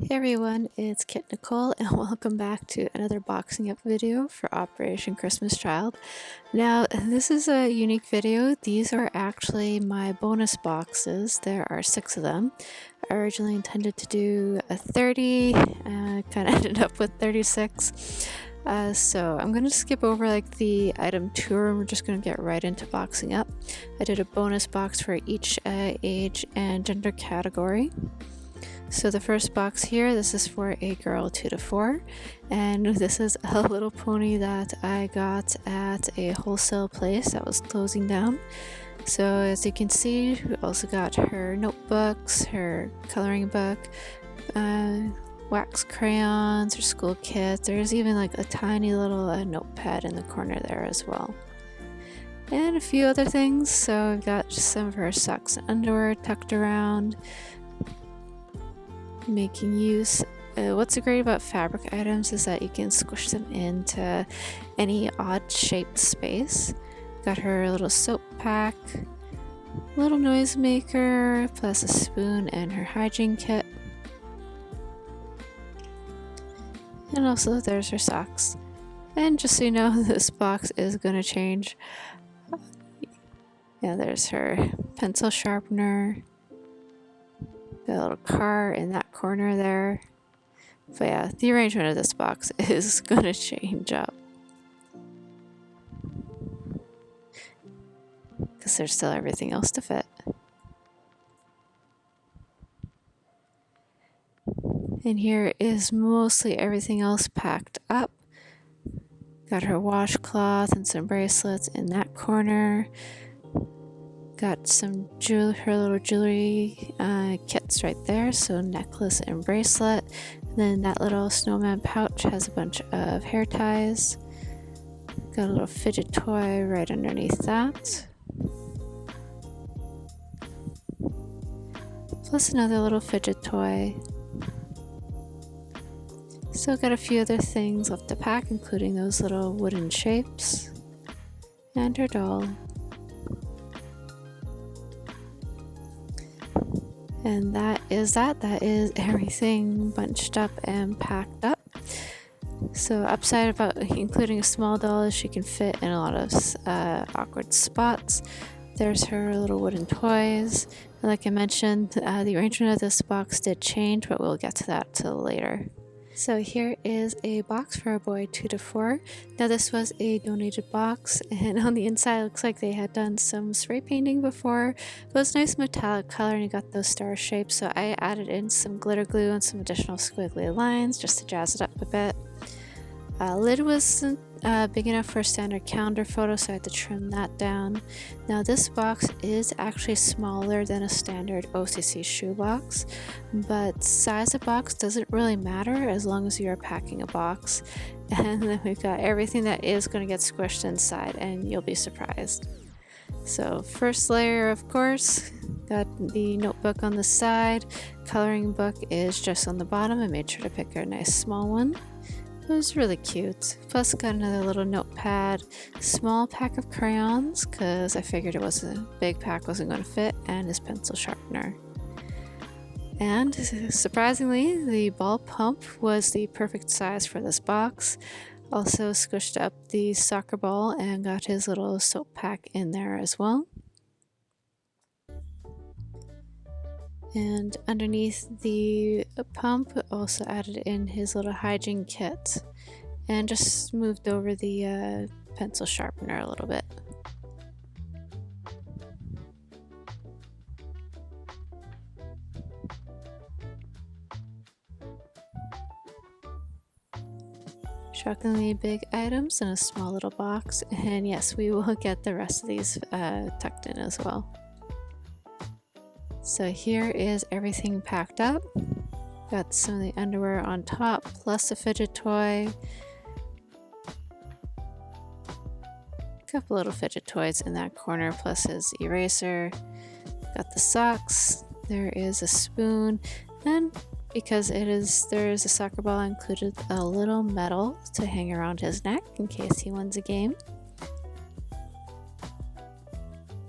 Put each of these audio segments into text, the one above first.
Hey everyone, it's Kit.Nicole and welcome back to another boxing up video for Operation Christmas Child. Now this is a unique video. These are actually my bonus boxes. There are 6 of them. I originally intended to do a 30, kind of ended up with 36. So I'm going to skip over the item tour and we're just going to get right into boxing up. I did a bonus box for each age and gender category. So the first box here, this is for a girl 2 to 4, and this is a little pony that I got at a wholesale place that was closing down. So as you can see, we also got her notebooks, her coloring book, wax crayons, her school kit. There's even a tiny little notepad in the corner there as well. And a few other things. So we've got some of her socks and underwear tucked around. Making use. What's great about fabric items is that you can squish them into any odd shaped space. Got her little soap pack, little noise maker, plus a spoon and her hygiene kit. And also there's her socks. And just so you know, this box is going to change. Yeah, there's her pencil sharpener. Got a little car in that corner there. But yeah, the arrangement of this box is going to change up. Because there's still everything else to fit. And here is mostly everything else packed up. Got her washcloth and some bracelets in that corner. Got some her little jewelry kits right there, so necklace and bracelet. And then that little snowman pouch has a bunch of hair ties. Got a little fidget toy right underneath that. Plus another little fidget toy. Still got a few other things left to pack, including those little wooden shapes. And her doll. And that is everything bunched up and packed up. So upside about including a small doll, she can fit in a lot of awkward spots. There's her little wooden toys. And like I mentioned, the arrangement of this box did change, but we'll get to that till later. So here is a box for a boy 2 to 4. Now this was a donated box, and on the inside it looks like they had done some spray painting before. It was nice metallic color and you got those star shapes, so I added in some glitter glue and some additional squiggly lines just to jazz it up a bit. Lid wasn't big enough for a standard calendar photo, so I had to trim that down. Now this box is actually smaller than a standard OCC shoebox, but size of box doesn't really matter as long as you're packing a box. And then we've got everything that is going to get squished inside, and you'll be surprised. So first layer, of course, got the notebook on the side. Coloring book is just on the bottom. I made sure to pick a nice small one. It was really cute. Plus got another little notepad, small pack of crayons because I figured it was a big pack wasn't going to fit, and his pencil sharpener. And surprisingly, the ball pump was the perfect size for this box. Also squished up the soccer ball and got his little soap pack in there as well. And underneath the pump, also added in his little hygiene kit and just moved over the pencil sharpener a little bit. Shockingly big items in a small little box, and yes, we will get the rest of these tucked in as well. So here is everything packed up. Got some of the underwear on top, plus a fidget toy. A couple little fidget toys in that corner, plus his eraser. Got the socks. There is a spoon, and because there is a soccer ball, I included a little medal to hang around his neck in case he wins a game.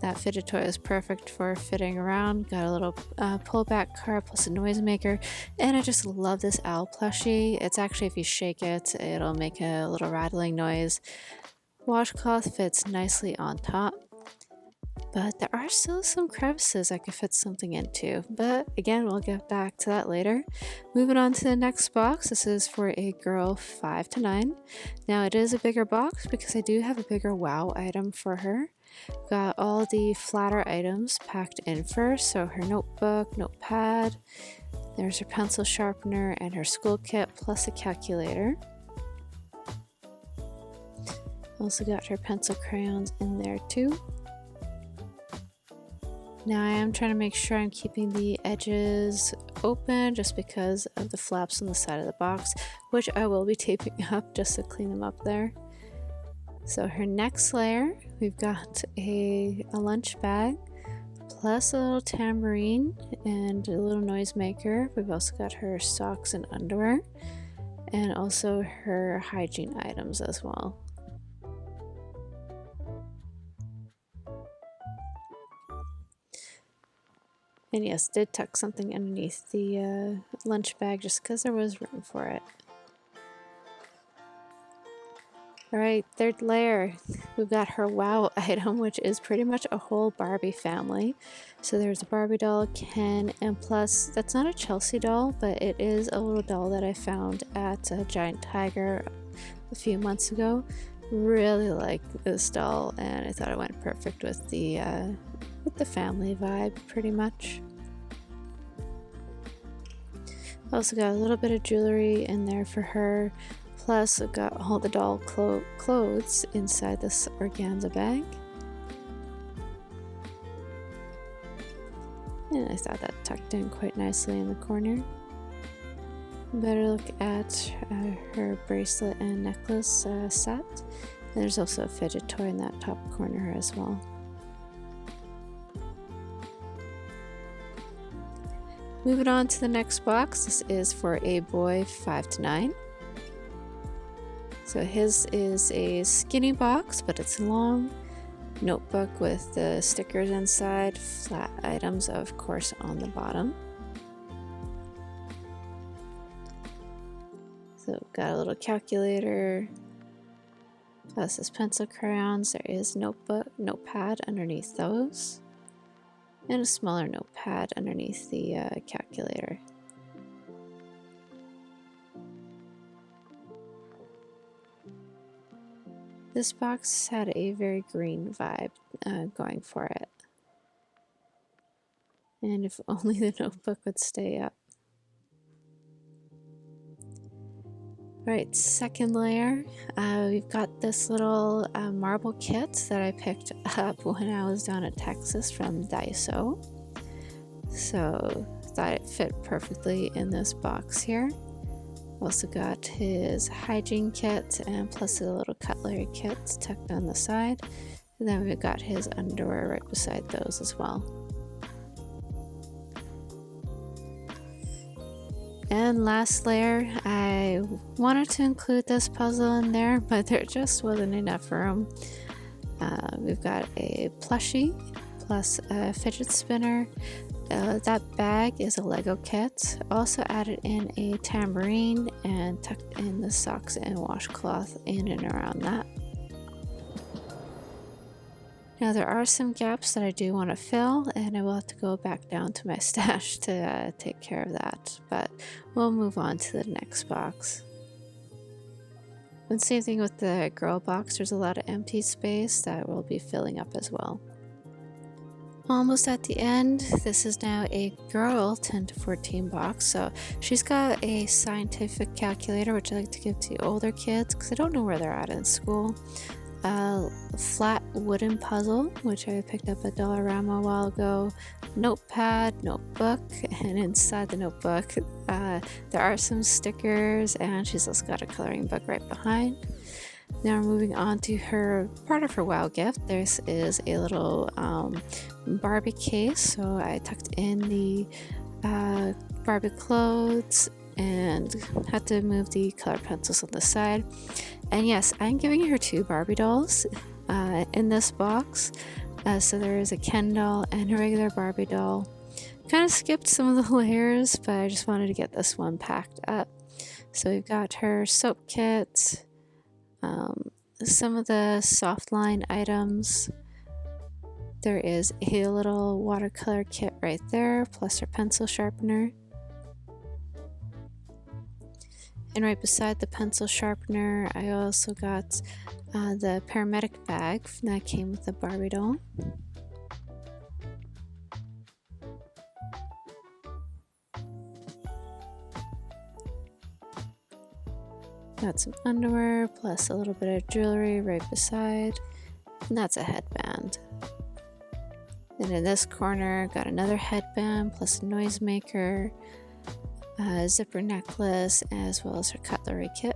That fidget toy is perfect for fitting around. Got a little pullback card plus a noisemaker, and I just love this owl plushie. It's actually, if you shake it, it'll make a little rattling noise. Washcloth fits nicely on top, but there are still some crevices I could fit something into. But again, we'll get back to that later. Moving on to the next box. This is for a girl 5 to 9. Now it is a bigger box because I do have a bigger wow item for her. Got all the flatter items packed in first, so her notebook, notepad, there's her pencil sharpener and her school kit plus a calculator. Also got her pencil crayons in there too. Now I am trying to make sure I'm keeping the edges open just because of the flaps on the side of the box, which I will be taping up just to clean them up there. So her next layer, we've got a lunch bag plus a little tambourine and a little noisemaker. We've also got her socks and underwear, and also her hygiene items as well. And yes, did tuck something underneath the lunch bag just because there was room for it. Alright, third layer. We've got her wow item, which is pretty much a whole Barbie family. So there's a Barbie doll, Ken, and plus, that's not a Chelsea doll, but it is a little doll that I found at a Giant Tiger a few months ago. Really like this doll, and I thought it went perfect with the family vibe, pretty much. Also got a little bit of jewelry in there for her. Plus, I've got all the doll clothes inside this organza bag. And I thought that tucked in quite nicely in the corner. Better look at her bracelet and necklace set. And there's also a fidget toy in that top corner as well. Moving on to the next box. This is for a boy 5 to 9. So his is a skinny box, but it's long. Notebook with the stickers inside, flat items of course on the bottom. So got a little calculator, plus his pencil crayons. There is notepad underneath those, and a smaller notepad underneath the calculator. This box had a very green vibe going for it. And if only the notebook would stay up. Alright, second layer. We've got this little marble kit that I picked up when I was down in Texas from Daiso. So thought it fit perfectly in this box here. Also got his hygiene kit and plus a little cutlery kit tucked on the side. And then we've got his underwear right beside those as well. And last layer, I wanted to include this puzzle in there, but there just wasn't enough room. We've got a plushie plus a fidget spinner. That bag is a Lego kit. Also added in a tambourine and tucked in the socks and washcloth in and around that. Now there are some gaps that I do want to fill, and I will have to go back down to my stash to take care of that, but we'll move on to the next box. And same thing with the girl box, there's a lot of empty space that we'll be filling up as well. Almost at the end. This is now a girl 10 to 14 box, so she's got a scientific calculator, which I like to give to older kids because I don't know where they're at in school. A flat wooden puzzle, which I picked up at Dollarama a while ago. Notepad, notebook, and inside the notebook there are some stickers, and she's also got a coloring book right behind. Now we're moving on to her part of her wow gift. This is a little Barbie case, so I tucked in the Barbie clothes and had to move the color pencils on the side. And yes, I'm giving her 2 Barbie dolls in this box. So there is a Ken doll and a regular Barbie doll. Kind of skipped some of the layers, but I just wanted to get this one packed up. So we've got her soap kit, some of the soft line items. There is a little watercolor kit right there, plus her pencil sharpener. And right beside the pencil sharpener, I also got the paramedic bag that came with the Barbie doll. Got some underwear plus a little bit of jewelry right beside, and that's a headband. And in this corner, got another headband plus a noisemaker, a zipper necklace, as well as her cutlery kit.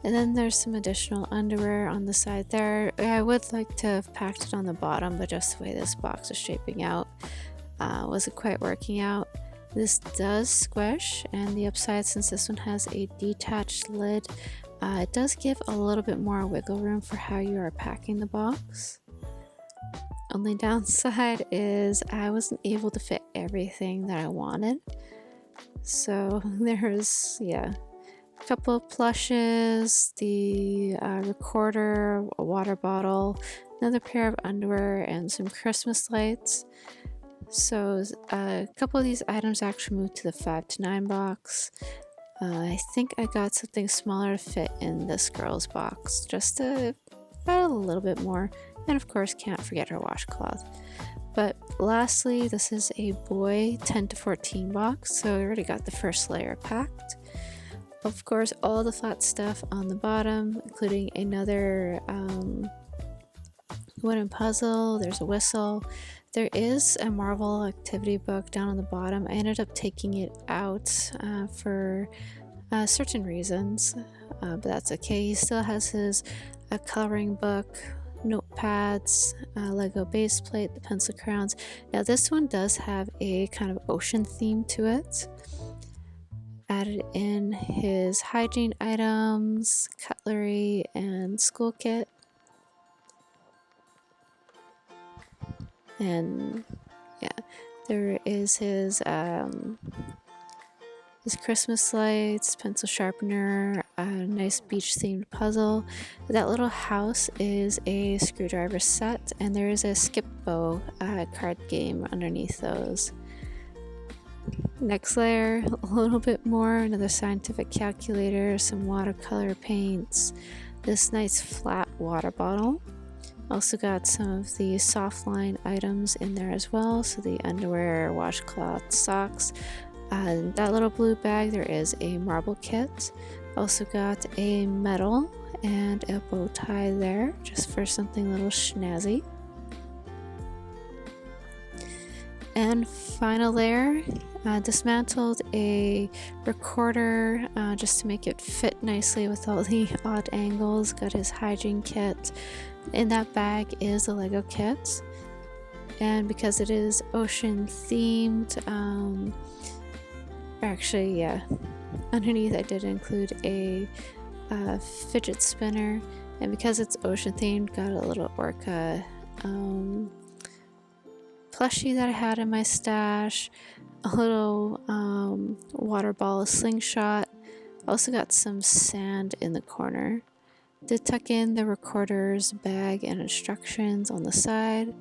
And then there's some additional underwear on the side there. I would like to have packed it on the bottom, but just the way this box is shaping out wasn't quite working out. This does squish, and the upside, since this one has a detached lid, it does give a little bit more wiggle room for how you are packing the box. Only downside is I wasn't able to fit everything that I wanted. So there's, a couple of plushes, the recorder, a water bottle, another pair of underwear, and some Christmas lights. So a couple of these items actually moved to the 5 to 9 box. I think I got something smaller to fit in this girl's box, just to add a little bit more. And of course, can't forget her washcloth. But lastly, this is a boy 10 to 14 box, so we already got the first layer packed. Of course, all the flat stuff on the bottom, including another wooden puzzle. There's a whistle. There is a Marvel activity book down on the bottom. I ended up taking it out for certain reasons, but that's okay. He still has his coloring book, notepads, Lego base plate, the pencil crayons. Now this one does have a kind of ocean theme to it. Added in his hygiene items, cutlery, and school kit. And there is his Christmas lights, pencil sharpener, a nice beach themed puzzle. That little house is a screwdriver set, and there is a skip bow card game underneath those. Next layer, a little bit more, another scientific calculator, some watercolor paints, this nice flat water bottle. Also got some of the soft line items in there as well, so the underwear, washcloth, socks. That little blue bag, there is a marble kit. Also got a medal and a bow tie there, just for something a little snazzy. And final layer, dismantled a recorder just to make it fit nicely with all the odd angles. Got his hygiene kit. In that bag is a Lego kit, and because it is ocean themed, underneath I did include a fidget spinner, and because it's ocean themed, got a little orca plushie that I had in my stash, a little water ball slingshot. Also got some sand in the corner. Did tuck in the recorder's bag and instructions on the side.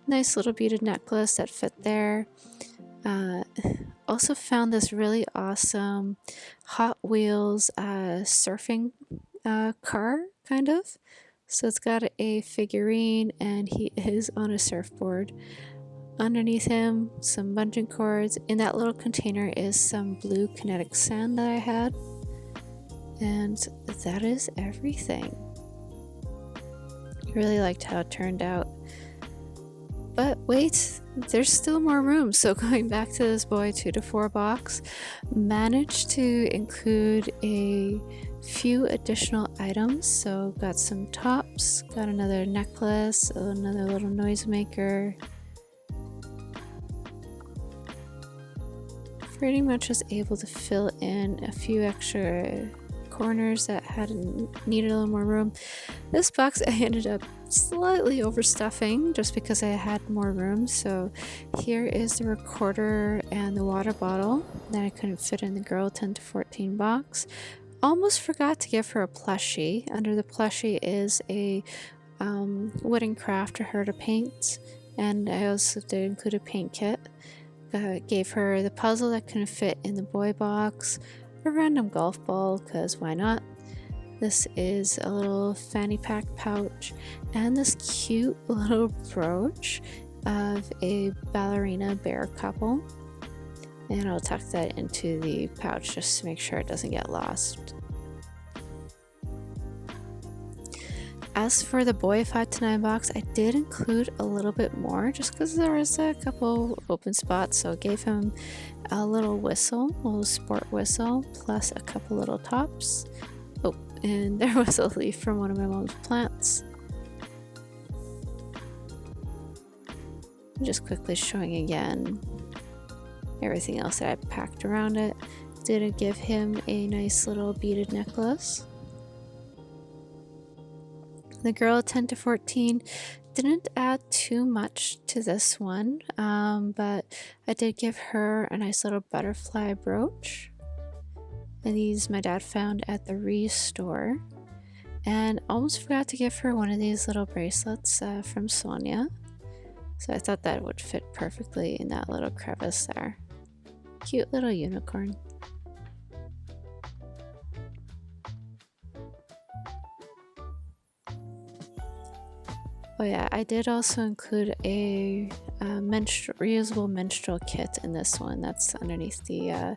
Nice little beaded necklace that fit there. Also found this really awesome Hot Wheels surfing car, kind of. So it's got a figurine and he is on a surfboard. Underneath him, some bungee cords. In that little container is some blue kinetic sand that I had. And that is everything. Really liked how it turned out. But wait, there's still more room. So going back to this boy 2 to 4 box, managed to include a few additional items. So got some tops, got another necklace, another little noisemaker. Pretty much was able to fill in a few extra corners that needed a little more room. This box I ended up slightly overstuffing just because I had more room. So here is the recorder and the water bottle that I couldn't fit in the girl 10 to 14 box. Almost forgot to give her a plushie. Under the plushie is a wooden craft for her to paint, and I also did include a paint kit. Gave her the puzzle that couldn't fit in the boy box, a random golf ball, because why not? This is a little fanny pack pouch, and this cute little brooch of a ballerina bear couple. And I'll tuck that into the pouch just to make sure it doesn't get lost. As for the boy 5 to 9 box, I did include a little bit more just because there was a couple open spots. So I gave him a little whistle, a little sport whistle, plus a couple little tops. Oh, and there was a leaf from one of my mom's plants. Just quickly showing again everything else that I packed around it. Did give him a nice little beaded necklace. The girl 10 to 14 didn't add too much to this one, but I did give her a nice little butterfly brooch. And these my dad found at the store. And almost forgot to give her one of these little bracelets from Sonia. So I thought that would fit perfectly in that little crevice there. Cute little unicorn. Oh yeah, I did also include a reusable menstrual kit in this one. That's underneath the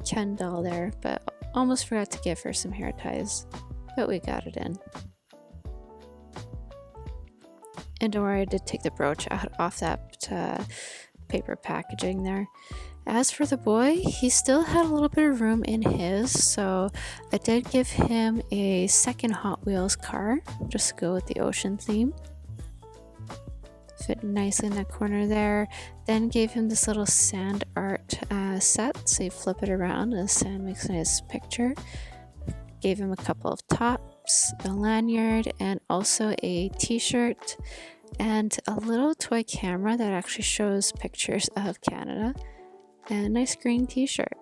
Ken doll there, but almost forgot to give her some hair ties, but we got it in. And don't worry, I did take the brooch off that paper packaging there. As for the boy, he still had a little bit of room in his, so I did give him a second Hot Wheels car, just to go with the ocean theme. Fit nicely in that corner there. Then gave him this little sand art set, so you flip it around and the sand makes a nice picture. Gave him a couple of tops, a lanyard, and also a t-shirt and a little toy camera that actually shows pictures of Canada, and a nice green t-shirt.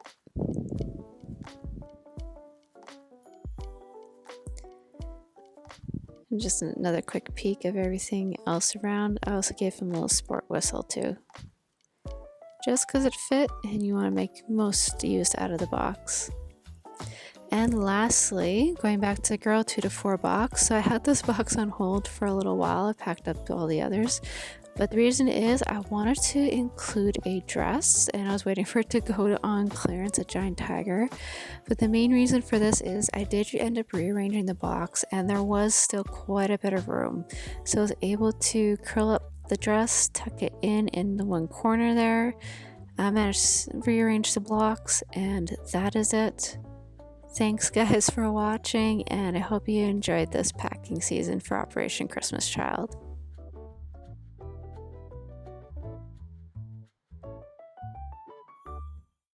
And just another quick peek of everything else around. I also gave him a little sport whistle too, just because it fit and you want to make most use out of the box. And lastly, going back to the girl 2 to 4 box, so I had this box on hold for a little while. I packed up all the others, but the reason is I wanted to include a dress and I was waiting for it to go on clearance at Giant Tiger. But the main reason for this is I did end up rearranging the box and there was still quite a bit of room. So I was able to curl up the dress, tuck it in the one corner there. I managed to rearrange the blocks, and that is it. Thanks guys for watching, and I hope you enjoyed this packing season for Operation Christmas Child.